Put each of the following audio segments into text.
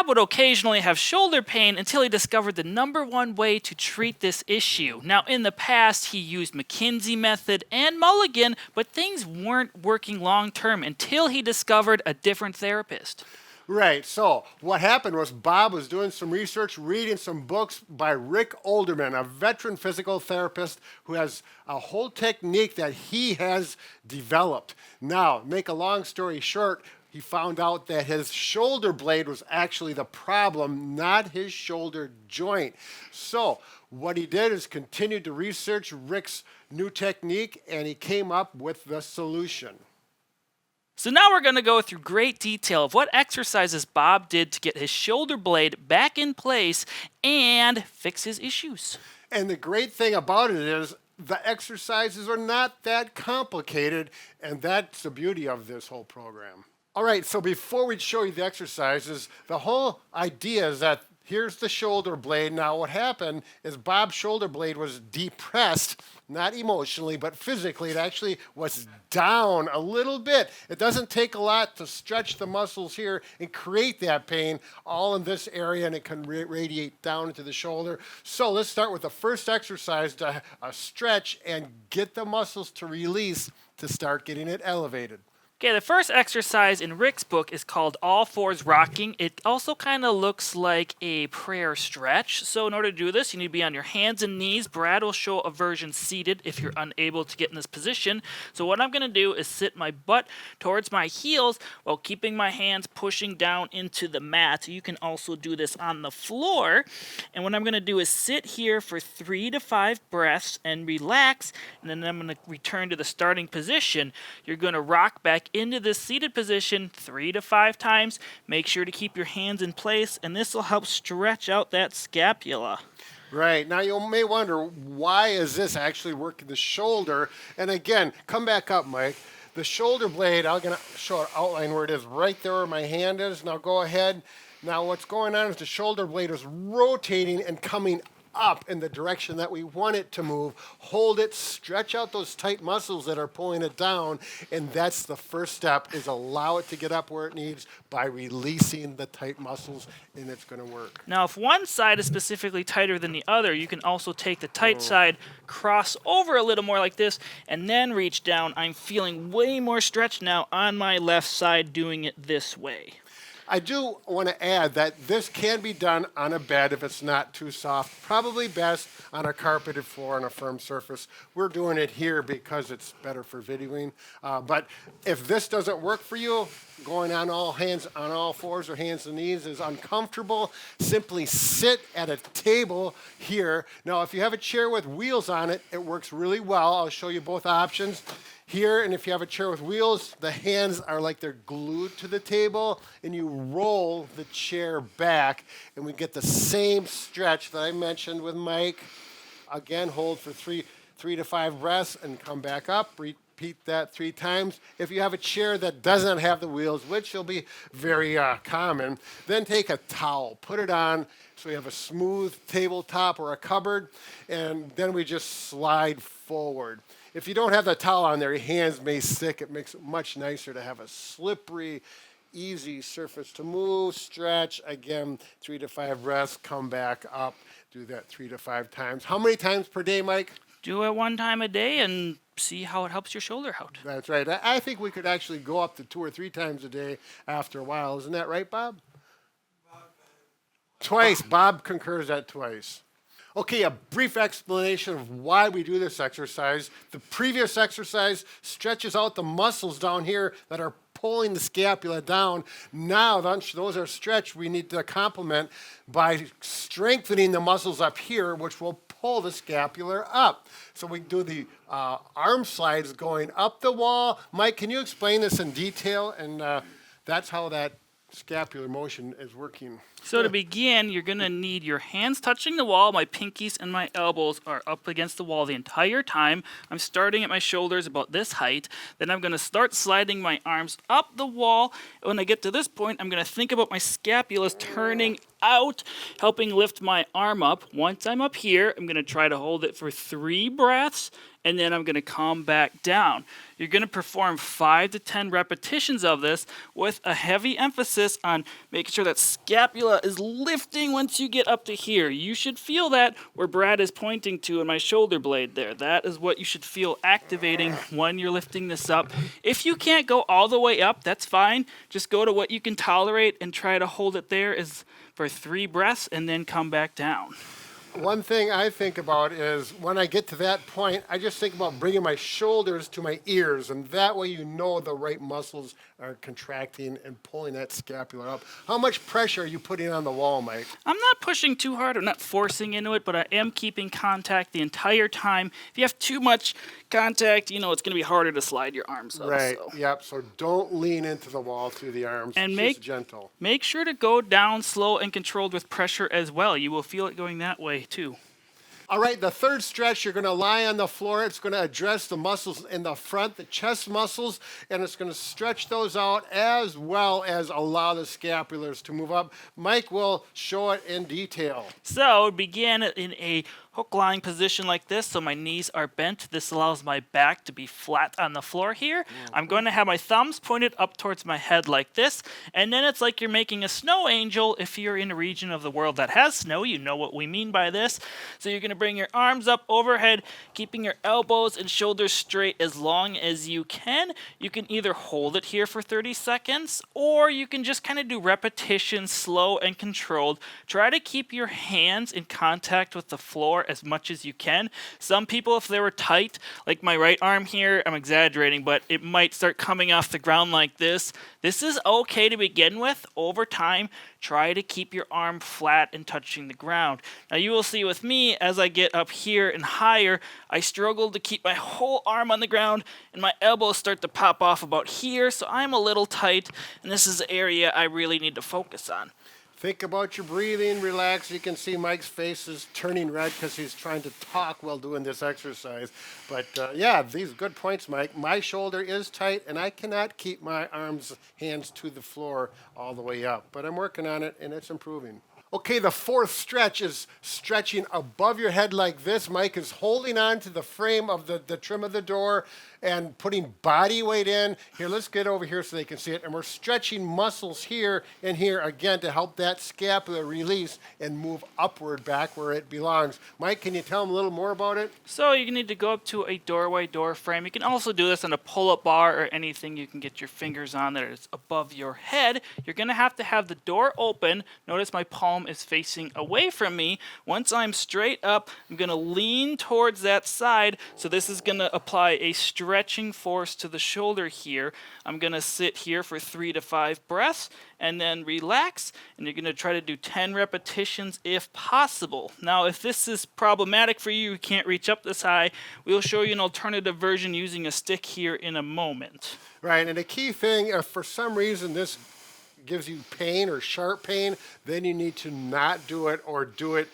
Bob would occasionally have shoulder pain until he discovered the #1 way to treat this issue. Now, in the past, he used McKinsey method and Mulligan, but things weren't working long term until he discovered a different therapist. Right. So what happened was Bob was doing some research, reading some books by Rick Olderman, a veteran physical therapist who has a whole technique that he has developed. Now, make a long story short, he found out that his shoulder blade was actually the problem, not his shoulder joint. So what he did is continued to research Rick's new technique, and he came up with the solution. So now we're going to go through great detail of what exercises Bob did to get his shoulder blade back in place and fix his issues. And the great thing about it is the exercises are not that complicated, and that's the beauty of this whole program. All right, so before we show you the exercises, the whole idea is that here's the shoulder blade. Now what happened is Bob's shoulder blade was depressed, not emotionally, but physically. It actually was down a little bit. It doesn't take a lot to stretch the muscles here and create that pain all in this area, and it can radiate down into the shoulder. So let's start with the first exercise to stretch and get the muscles to release to start getting it elevated. Okay, the first exercise in Rick's book is called All Fours Rocking. It also kind of looks like a prayer stretch. So in order to do this, you need to be on your hands and knees. Brad will show a version seated if you're unable to get in this position. So what I'm going to do is sit my butt towards my heels while keeping my hands pushing down into the mat. You can also do this on the floor. And what I'm going to do is sit here for 3 to 5 breaths and relax. And then I'm going to return to the starting position. You're going to rock back into this seated position 3 to 5 times. Make sure to keep your hands in place, and this will help stretch out that scapula. Right. Now you may wonder, why is this actually working the shoulder? And again, come back up, Mike. The shoulder blade, I'm going to show an outline where it is right there where my hand is. Now go ahead. Now what's going on is the shoulder blade is rotating and coming up in the direction that we want it to move. Hold it, stretch out those tight muscles that are pulling it down, and that's the first step, is allow it to get up where it needs by releasing the tight muscles, and it's going to work. Now, if one side is specifically tighter than the other, you can also take the tight side, cross over a little more like this, and then reach down. I'm feeling way more stretch now on my left side doing it this way. I do want to add that this can be done on a bed if it's not too soft. Probably best on a carpeted floor on a firm surface. We're doing it here because it's better for videoing. But if this doesn't work for you, going on all fours or hands and knees is uncomfortable, simply sit at a table here. Now, if you have a chair with wheels on it, it works really well. I'll show you both options. Here, and if you have a chair with wheels, the hands are like they're glued to the table, and you roll the chair back, and we get the same stretch that I mentioned with Mike. Again, hold for three to 5 breaths, and come back up. Repeat that 3 times. If you have a chair that doesn't have the wheels, which will be very common, then take a towel, put it on, so you have a smooth tabletop or a cupboard, and then we just slide forward. If you don't have the towel on there, your hands may stick. It makes it much nicer to have a slippery, easy surface to move, stretch. Again, 3 to 5 breaths, come back up. Do that 3 to 5 times. How many times per day, Mike? Do it 1 time a day and see how it helps your shoulder out. That's right. I think we could actually go up to 2 or 3 times a day after a while. Isn't that right, Bob? Twice. Bob concurs that twice. Okay, a brief explanation of why we do this exercise. The previous exercise stretches out the muscles down here that are pulling the scapula down. Now, those are stretched, we need to complement by strengthening the muscles up here, which will pull the scapular up. So we do the arm slides going up the wall. Mike, can you explain this in detail? And that's how that scapular motion is working. So to begin, you're going to need your hands touching the wall. My pinkies and my elbows are up against the wall the entire time. I'm starting at my shoulders about this height. Then I'm going to start sliding my arms up the wall. When I get to this point, I'm going to think about my scapulas turning out, helping lift my arm up. Once I'm up here, I'm going to try to hold it for 3 breaths and then I'm going to come back down. You're going to perform 5 to 10 repetitions of this with a heavy emphasis on making sure that scapula is lifting once you get up to here. You should feel that where Brad is pointing to in my shoulder blade there. That is what you should feel activating when you're lifting this up. If you can't go all the way up, that's fine. Just go to what you can tolerate and try to hold it there is for 3 breaths and then come back down. One thing I think about is when I get to that point, I just think about bringing my shoulders to my ears, and that way you know the right muscles are contracting and pulling that scapula up. How much pressure are you putting on the wall, Mike? I'm not pushing too hard. I'm not forcing into it, but I am keeping contact the entire time. If you have too much contact, it's going to be harder to slide your arms up. Right, So. yep. So don't lean into the wall through the arms. And Just gentle. Make sure to go down slow and controlled with pressure as well. You will feel it going that way too. All right, the third stretch, you're going to lie on the floor. It's going to address the muscles in the front, the chest muscles, and it's going to stretch those out as well as allow the scapulars to move up. Mike will show it in detail. So begin in a hook lying position like this, so my knees are bent. This allows my back to be flat on the floor here. I'm going to have my thumbs pointed up towards my head like this, and then it's like you're making a snow angel. If you're in a region of the world that has snow, you know what we mean by this. So you're going to bring your arms up overhead, keeping your elbows and shoulders straight as long as you can. You can either hold it here for 30 seconds, or you can just kind of do repetitions, slow and controlled. Try to keep your hands in contact with the floor as much as you can. Some people, if they were tight, like my right arm here, I'm exaggerating, but it might start coming off the ground like this. This is okay to begin with. Over time, try to keep your arm flat and touching the ground. Now you will see with me, as I get up here and higher, I struggle to keep my whole arm on the ground, and my elbows start to pop off about here, so I'm a little tight, and this is the area I really need to focus on. Think about your breathing, relax. You can see Mike's face is turning red because he's trying to talk while doing this exercise. But yeah, these good points, Mike. My shoulder is tight, and I cannot keep my hands to the floor all the way up. But I'm working on it, and it's improving. Okay, the fourth stretch is stretching above your head like this. Mike is holding on to the frame of the trim of the door and putting body weight in. Here, let's get over here so they can see it. And we're stretching muscles here and here again to help that scapula release and move upward back where it belongs. Mike, can you tell them a little more about it? So you need to go up to a doorway door frame. You can also do this on a pull-up bar or anything you can get your fingers on that is above your head. You're going to have the door open. Notice my palm is facing away from me. Once I'm straight up, I'm going to lean towards that side. So this is going to apply a stretching force to the shoulder here. I'm going to sit here for 3 to 5 breaths and then relax, and you're going to try to do 10 repetitions if possible. Now, if this is problematic for you, you can't reach up this high, we'll show you an alternative version using a stick here in a moment. Right, and the key thing, if for some reason this gives you pain or sharp pain, then you need to not do it or do it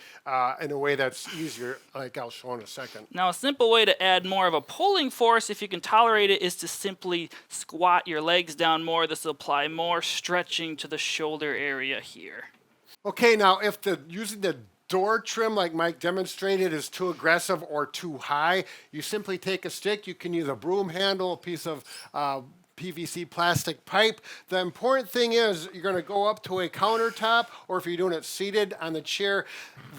in a way that's easier, like I'll show in a second. Now, a simple way to add more of a pulling force, if you can tolerate it, is to simply squat your legs down more. This will apply more stretching to the shoulder area here. Okay, now if using the door trim like Mike demonstrated is too aggressive or too high, you simply take a stick. You can use a broom handle, a piece of PVC plastic pipe. The important thing is you're going to go up to a countertop, or if you're doing it seated on the chair,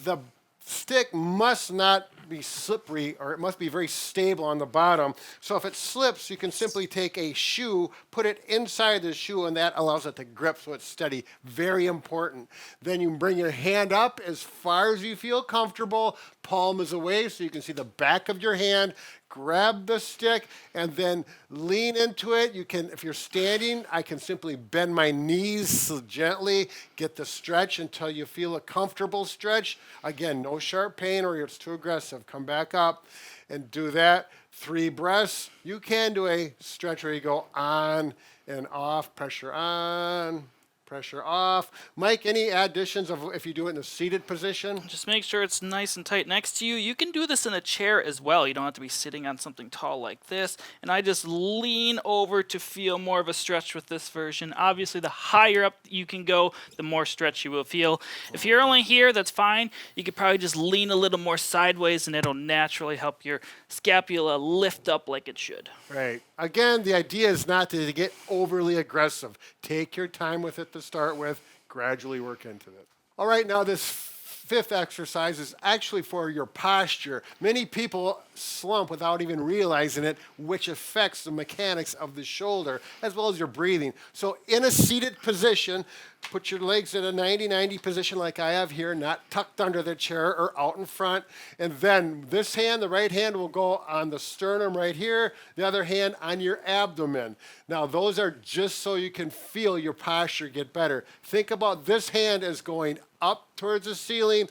the stick must not be slippery, or it must be very stable on the bottom. So if it slips, you can simply take a shoe, put it inside the shoe, and that allows it to grip so it's steady. Very important. Then you can bring your hand up as far as you feel comfortable. Palm is away so you can see the back of your hand. Grab the stick and then lean into it. You can, if you're standing, I can simply bend my knees gently, get the stretch until you feel a comfortable stretch. Again, no sharp pain or it's too aggressive. Come back up and do that. 3 breaths. You can do a stretch where you go on and off, pressure on pressure off. Mike, any additions of if you do it in a seated position? Just make sure it's nice and tight next to you. You can do this in a chair as well. You don't have to be sitting on something tall like this. And I just lean over to feel more of a stretch with this version. Obviously, the higher up you can go, the more stretch you will feel. If you're only here, that's fine. You could probably just lean a little more sideways, and it'll naturally help your scapula lift up like it should. Right. Again, the idea is not to get overly aggressive. Take your time with it to start with, gradually work into it. All right, now this fifth exercise is actually for your posture. Many people slump without even realizing it, which affects the mechanics of the shoulder as well as your breathing. So in a seated position, put your legs in a 90-90 position like I have here, not tucked under the chair or out in front. And then this hand, the right hand, will go on the sternum right here, the other hand on your abdomen. Now those are just so you can feel your posture get better. Think about this hand as going up towards the ceiling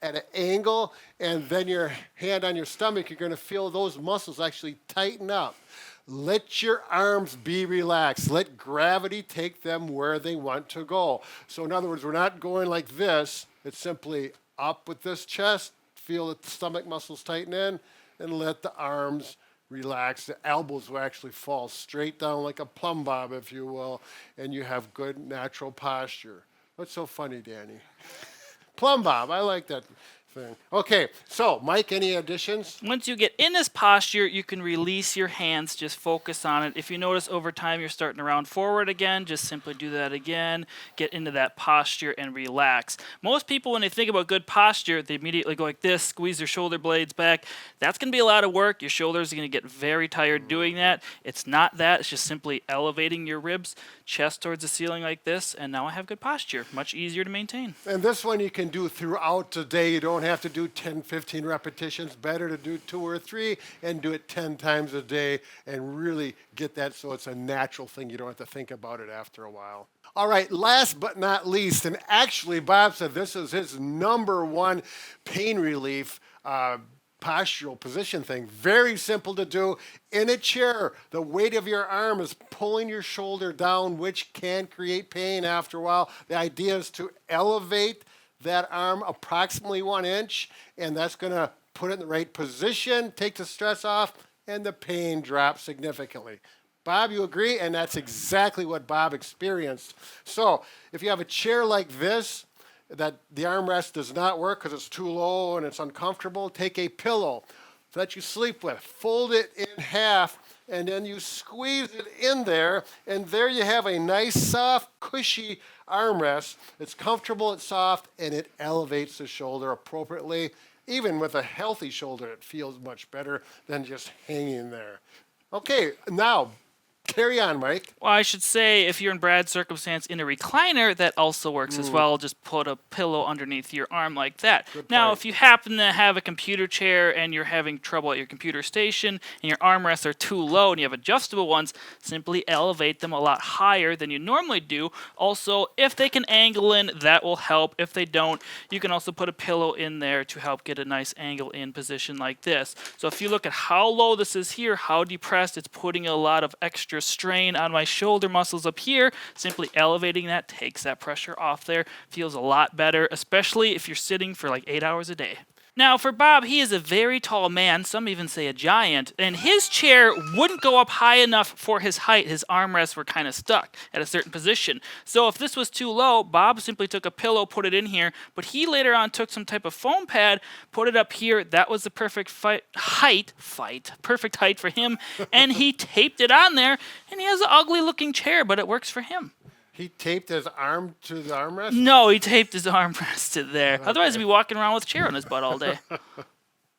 at an angle, and then your hand on your stomach, you're going to feel those muscles actually tighten up. Let your arms be relaxed. Let gravity take them where they want to go. So in other words, we're not going like this. It's simply up with this chest, feel the stomach muscles tighten in, and let the arms relax. The elbows will actually fall straight down like a plumb bob, if you will, and you have good natural posture. What's so funny, Danny? Plumb bob, I like that thing. Okay, so Mike, any additions? Once you get in this posture, you can release your hands, just focus on it. If you notice over time you're starting to round forward again, just simply do that again. Get into that posture and relax. Most people, when they think about good posture, they immediately go like this, squeeze their shoulder blades back. That's going to be a lot of work. Your shoulders are going to get very tired doing that. It's not that. It's just simply elevating your ribs, chest towards the ceiling like this, and now I have good posture. Much easier to maintain. And this one you can do throughout the day. You don't have to do 10, 15 repetitions. Better to do 2 or 3 and do it 10 times a day and really get that so it's a natural thing. You don't have to think about it after a while. All right, last but not least, and actually Bob said this is his #1 pain relief postural position thing. Very simple to do. In a chair, the weight of your arm is pulling your shoulder down, which can create pain after a while. The idea is to elevate that arm approximately 1 inch, and that's going to put it in the right position, take the stress off, and the pain drops significantly. Bob, you agree? And that's exactly what Bob experienced. So if you have a chair like this, that the armrest does not work because it's too low and it's uncomfortable, take a pillow that you sleep with, fold it in half, and then you squeeze it in there, and there you have a nice, soft, cushy armrest. It's comfortable, it's soft, and it elevates the shoulder appropriately. Even with a healthy shoulder, it feels much better than just hanging there. Okay, now, carry on, Mike. Well, I should say, if you're in Brad's circumstance in a recliner, that also works as well. Just put a pillow underneath your arm like that. Now, if you happen to have a computer chair and you're having trouble at your computer station and your armrests are too low and you have adjustable ones, simply elevate them a lot higher than you normally do. Also, if they can angle in, that will help. If they don't, you can also put a pillow in there to help get a nice angle in position like this. So if you look at how low this is here, how depressed, it's putting a lot of extra strain on my shoulder muscles up here. Simply elevating that takes that pressure off there. Feels a lot better, especially if you're sitting for like 8 hours a day. Now, for Bob, he is a very tall man, some even say a giant, and his chair wouldn't go up high enough for his height. His armrests were kind of stuck at a certain position. So if this was too low, Bob simply took a pillow, put it in here, but he later on took some type of foam pad, put it up here. That was the perfect height for him, and he taped it on there, and he has an ugly-looking chair, but it works for him. He taped his arm to the armrest? No, he taped his armrest to there. Okay. Otherwise, he'd be walking around with a chair on his butt all day.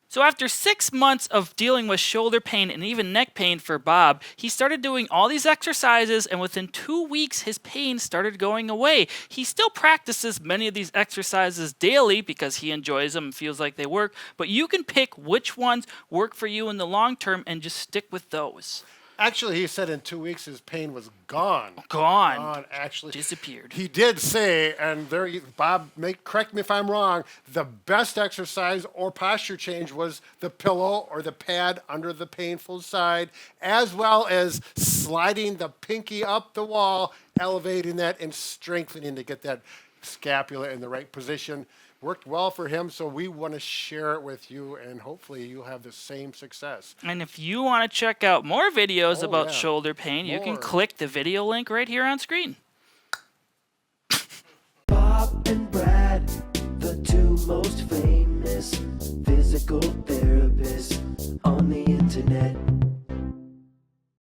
So after 6 months of dealing with shoulder pain and even neck pain for Bob, he started doing all these exercises, and within 2 weeks, his pain started going away. He still practices many of these exercises daily because he enjoys them and feels like they work, but you can pick which ones work for you in the long term and just stick with those. Actually, he said in 2 weeks his pain was gone. Gone. Actually. Disappeared. He did say, and there, Bob, correct me if I'm wrong, the best exercise or posture change was the pillow or the pad under the painful side, as well as sliding the pinky up the wall, elevating that and strengthening to get that scapula in the right position. Worked well for him, so we want to share it with you, and hopefully you'll have the same success. And if you want to check out more videos about yeah. shoulder pain, you can More. click the video link right here on screen. Bob and Brad, the two most famous physical therapists on the internet.